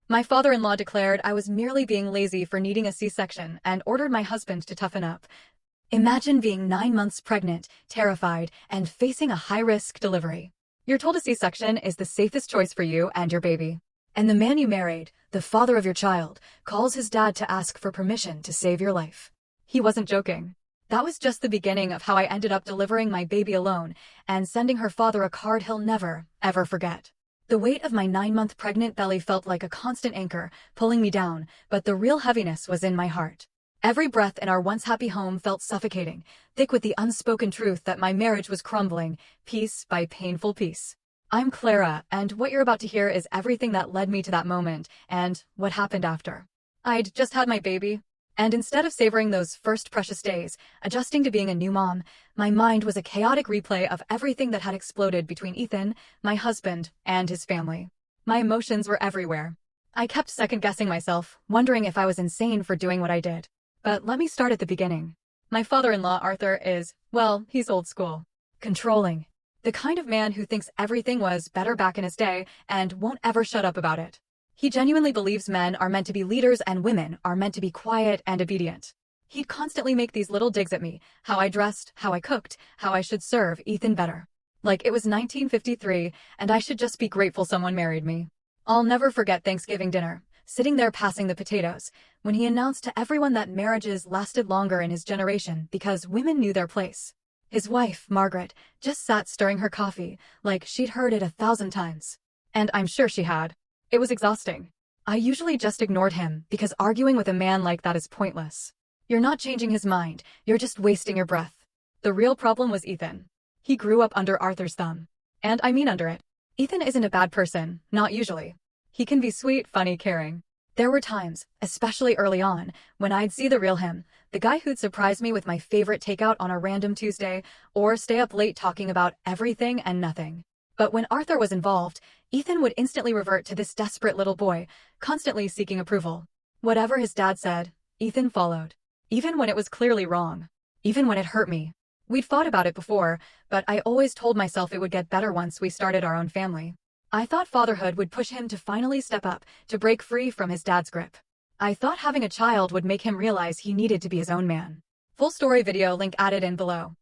My father-in-law declared I was merely being lazy for needing a C-section and ordered my husband to toughen up. Imagine being 9 months pregnant, terrified, and facing a high-risk delivery. You're told a C-section is the safest choice for you and your baby. And the man you married, the father of your child, calls his dad to ask for permission to save your life. He wasn't joking. That was just the beginning of how I ended up delivering my baby alone and sending her father a card he'll never, ever forget. The weight of my 9-month pregnant belly felt like a constant anchor, pulling me down, but the real heaviness was in my heart. Every breath in our once happy home felt suffocating, thick with the unspoken truth that my marriage was crumbling, piece by painful piece. I'm Clara, and what you're about to hear is everything that led me to that moment and what happened after. I'd just had my baby, and instead of savoring those first precious days, adjusting to being a new mom, my mind was a chaotic replay of everything that had exploded between Ethan, my husband, and his family. My emotions were everywhere. I kept second-guessing myself, wondering if I was insane for doing what I did. But let me start at the beginning. My father-in-law, Arthur, is, well, he's old school. Controlling. The kind of man who thinks everything was better back in his day and won't ever shut up about it. He genuinely believes men are meant to be leaders and women are meant to be quiet and obedient. He'd constantly make these little digs at me, how I dressed, how I cooked, how I should serve Ethan better. Like it was 1953 and I should just be grateful someone married me. I'll never forget Thanksgiving dinner, sitting there passing the potatoes, when he announced to everyone that marriages lasted longer in his generation because women knew their place. His wife, Margaret, just sat stirring her coffee, like she'd heard it 1,000 times. And I'm sure she had. It was exhausting. I usually just ignored him because arguing with a man like that is pointless. You're not changing his mind, you're just wasting your breath. The real problem was Ethan. He grew up under Arthur's thumb. And I mean under it. Ethan isn't a bad person, not usually. He can be sweet, funny, caring. There were times, especially early on, when I'd see the real him, the guy who'd surprise me with my favorite takeout on a random Tuesday, or stay up late talking about everything and nothing. But when Arthur was involved, Ethan would instantly revert to this desperate little boy, constantly seeking approval. Whatever his dad said, Ethan followed. Even when it was clearly wrong. Even when it hurt me. We'd fought about it before, but I always told myself it would get better once we started our own family. I thought fatherhood would push him to finally step up, to break free from his dad's grip. I thought having a child would make him realize he needed to be his own man. Full story video link added in below.